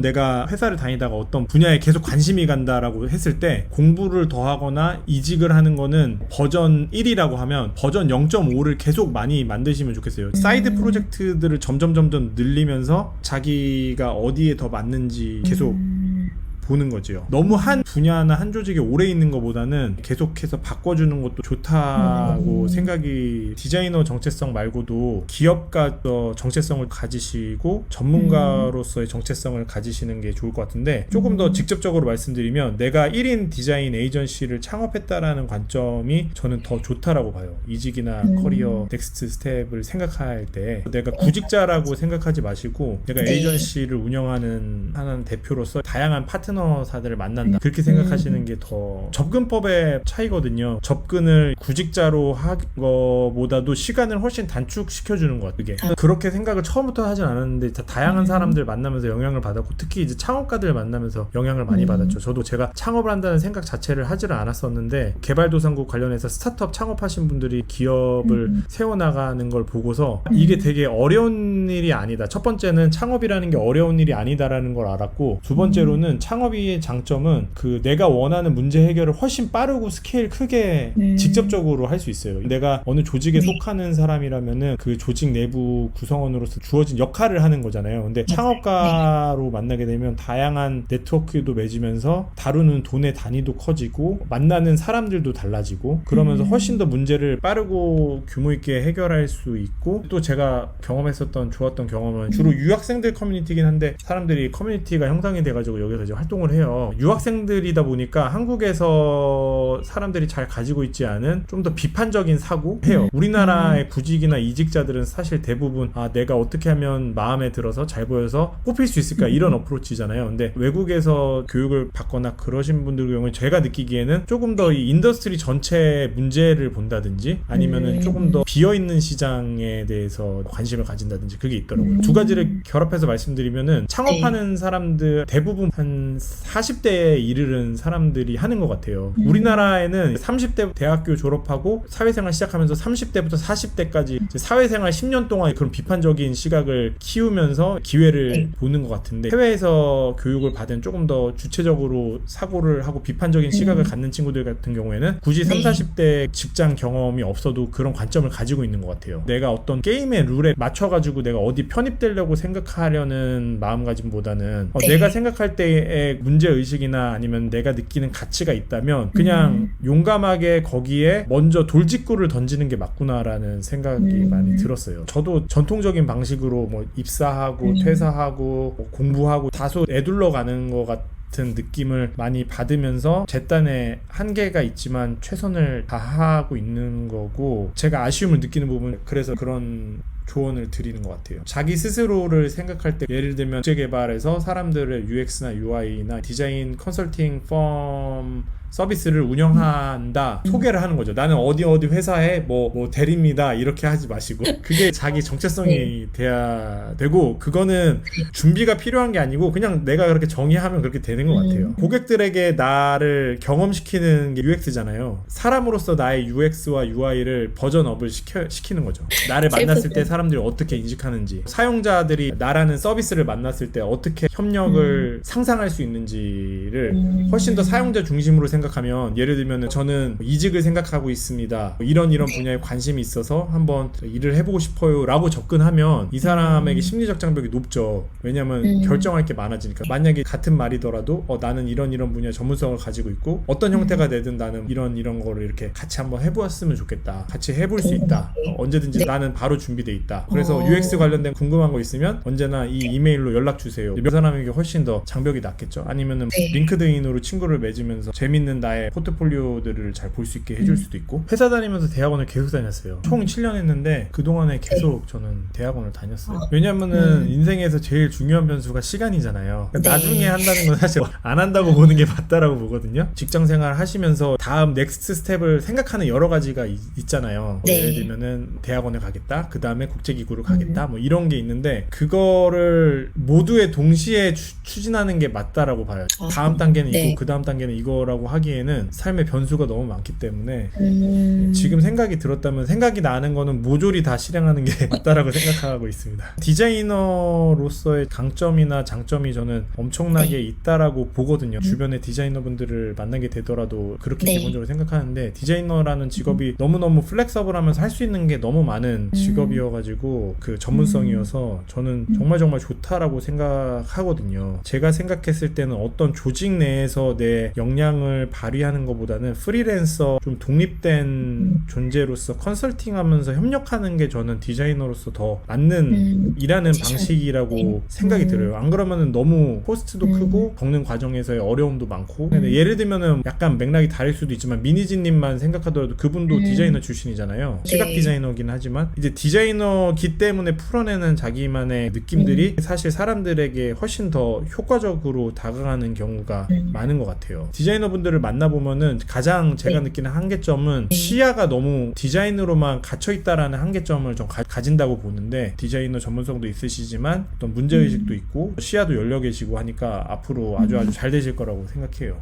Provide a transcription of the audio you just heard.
내가 회사를 다니다가 어떤 분야에 계속 관심이 간다라고 했을 때 공부를 더 하거나 이직을 하는 거는 버전 1이라고 하면 버전 0.5를 계속 많이 만드시면 좋겠어요. 사이드 프로젝트들을 점점 늘리면서 자기가 어디에 더 맞는지 계속 보는 거죠. 너무 한 분야나 한 조직에 오래 있는 것보다는 계속해서 바꿔주는 것도 좋다고 생각이, 디자이너 정체성 말고도 기업가 정체성을 가지시고 전문가로서의 정체성을 가지시는 게 좋을 것 같은데, 조금 더 직접적으로 말씀드리면 내가 1인 디자인 에이전시를 창업했다라는 관점이 저는 더 좋다라고 봐요. 이직이나 커리어 넥스트 스텝을 생각할 때 내가 구직자라고 생각하지 마시고 내가 에이전시를 운영하는 하는 대표로서 다양한 파트너사들을 만난다, 그렇게 생각하시는 게 더 접근법의 차이거든요. 접근을 구직자로 하는 거보다도 시간을 훨씬 단축시켜주는 것 같아요. 그렇게 생각을 처음부터 하진 않았는데 다양한 사람들 만나면서 영향을 받았고, 특히 이제 창업가들 만나면서 영향을 많이 받았죠. 저도 제가 창업을 한다는 생각 자체를 하지를 않았었는데 개발도상국 관련해서 스타트업 창업하신 분들이 기업을 세워나가는 걸 보고서 이게 되게 어려운 일이 아니다. 첫 번째는 창업이라는 게 어려운 일이 아니다라는 걸 알았고, 두 번째로는 창업의 장점은 그 내가 원하는 문제 해결을 훨씬 빠르고 스케일 크게 직접적으로 할 수 있어요. 내가 어느 조직에 속하는 사람이라면은 그 조직 내부 구성원으로서 주어진 역할을 하는 거잖아요. 근데 창업가로 만나게 되면 다양한 네트워크도 맺으면서 다루는 돈의 단위도 커지고 만나는 사람들도 달라지고, 그러면서 훨씬 더 문제를 빠르고 규모 있게 해결할 수 있고, 또 제가 경험했었던 좋았던 경험은 주로 유학생들 커뮤니티긴 한데 사람들이 커뮤니티가 형성이 돼가지고 여기서 이제 활동을 해요. 유학생들이다 보니까 한국에서 사람들이 잘 가지고 있지 않은 좀 더 비판적인 사고 해요. 우리나라의 구직이나 이직자들은 사실 대부분 내가 어떻게 하면 마음에 들어서 잘 보여서 뽑힐 수 있을까, 이런 어프로치잖아요. 근데 외국에서 교육을 받거나 그러신 분들 경우에 제가 느끼기에는 조금 더 이 인더스트리 전체 문제를 본다든지 아니면은 조금 더 비어있는 시장에 대해서 관심을 가진다든지 그게 있더라고요. 두 가지를 결합해서 말씀드리면은 창업하는 사람들 대부분 한 40대에 이르는 사람들이 하는 것 같아요. 우리나라에는 30대 대학교 졸업하고 사회생활 시작하면서 30대부터 40대까지 사회생활 10년 동안 그런 비판적인 시각을 키우면서 기회를 보는 것 같은데, 해외에서 교육을 받은 조금 더 주체적으로 사고를 하고 비판적인 시각을 갖는 친구들 같은 경우에는 굳이 30, 40대 직장 경험이 없어도 그런 관점을 가지고 있는 것 같아요. 내가 어떤 게임의 룰에 맞춰가지고 내가 어디 편입되려고 생각하려는 마음가짐보다는 내가 생각할 때의 문제의식이나 아니면 내가 느끼는 가치가 있다면 그냥 용감하게 거기에 먼저 돌직구를 던지는 게 맞구나라는 생각이 많이 들었어요. 저도 전통적인 방식으로 뭐 입사하고 퇴사하고 뭐 공부하고 다소 애둘러 가는 것 같은 느낌을 많이 받으면서 제 딴에 한계가 있지만 최선을 다하고 있는 거고, 제가 아쉬움을 느끼는 부분, 그래서 그런 조언을 드리는 것 같아요. 자기 스스로를 생각할 때 예를 들면 국제 개발에서 사람들의 UX나 UI나 디자인 컨설팅 펌 서비스를 운영한다 소개를 하는 거죠. 나는 어디 회사에 뭐 대리입니다 이렇게 하지 마시고, 그게 자기 정체성이 돼야 되고, 그거는 준비가 필요한 게 아니고 그냥 내가 그렇게 정의하면 그렇게 되는 것 같아요. 고객들에게 나를 경험시키는 게 UX잖아요. 사람으로서 나의 UX와 UI를 버전업을 시키는 거죠. 나를 만났을 때 사람들이 어떻게 인식하는지, 사용자들이 나라는 서비스를 만났을 때 어떻게 협력을 상상할 수 있는지를 훨씬 더 사용자 중심으로 생각하면, 예를 들면 저는 이직을 생각하고 있습니다, 이런 분야에 관심이 있어서 한번 일을 해보고 싶어요 라고 접근하면 이 사람에게 심리적 장벽이 높죠. 왜냐면 결정할 게 많아지니까. 만약에 같은 말이더라도 나는 이런 분야 전문성을 가지고 있고 어떤 형태가 되든 나는 이런 거를 이렇게 같이 한번 해보았으면 좋겠다, 같이 해볼 수 있다, 언제든지 나는 바로 준비돼 있다. 그래서 UX 관련된 궁금한 거 있으면 언제나 이 이메일로 연락 주세요. 몇 사람에게 훨씬 더 장벽이 낮겠죠. 아니면은 링크드인으로 친구를 맺으면서 재밌는 나의 포트폴리오들을 잘 볼 수 있게 해줄 수도 있고. 회사 다니면서 대학원을 계속 다녔어요. 총 7년 했는데 그동안에 계속 저는 대학원을 다녔어요. 왜냐면은 인생에서 제일 중요한 변수가 시간이잖아요. 그러니까 나중에 한다는 건 사실 안 한다고 보는 게 맞다라고 보거든요. 직장생활 하시면서 다음 넥스트 스텝을 생각하는 여러 가지가 있잖아요. 예를 들면은 대학원에 가겠다, 그 다음에 국제기구를 가겠다, 뭐 이런 게 있는데 그거를 모두에 동시에 추진하는 게 맞다라고 봐요. 다음 단계는 이거, 그 다음 단계는 이거라고 하기 하기에는 삶의 변수가 너무 많기 때문에 지금 생각이 들었다면 생각이 나는 거는 모조리 다 실행하는 게 맞다라고 생각하고 있습니다. 디자이너로서의 강점이나 장점이 저는 엄청나게 네. 있다라고 보거든요. 주변의 디자이너분들을 만나게 되더라도 그렇게 네. 기본적으로 생각하는데, 디자이너라는 직업이 너무너무 플렉서블하면서 할 수 있는 게 너무 많은 직업이어가지고 그 전문성이어서 저는 정말 좋다라고 생각하거든요. 제가 생각했을 때는 어떤 조직 내에서 내 역량을 발휘하는 것보다는 프리랜서 좀 독립된 존재로서 컨설팅하면서 협력하는 게 저는 디자이너로서 더 맞는 일하는 방식이라고 생각이 들어요. 안 그러면은 너무 코스트도 크고 겪는 과정에서의 어려움도 많고. 근데 예를 들면은 약간 맥락이 다를 수도 있지만 미니지님만 생각하더라도 그분도 디자이너 출신이잖아요. 시각 네. 디자이너긴 하지만 이제 디자이너기 때문에 풀어내는 자기만의 느낌들이 사실 사람들에게 훨씬 더 효과적으로 다가가는 경우가 많은 것 같아요. 디자이너분들을 만나보면은 가장 제가 느끼는 한계점은 시야가 너무 디자인으로만 갇혀있다라는 한계점을 좀 가진다고 보는데, 디자이너 전문성도 있으시지만 어떤 문제의식도 있고 시야도 열려 계시고 하니까 앞으로 아주 잘 되실 거라고 생각해요.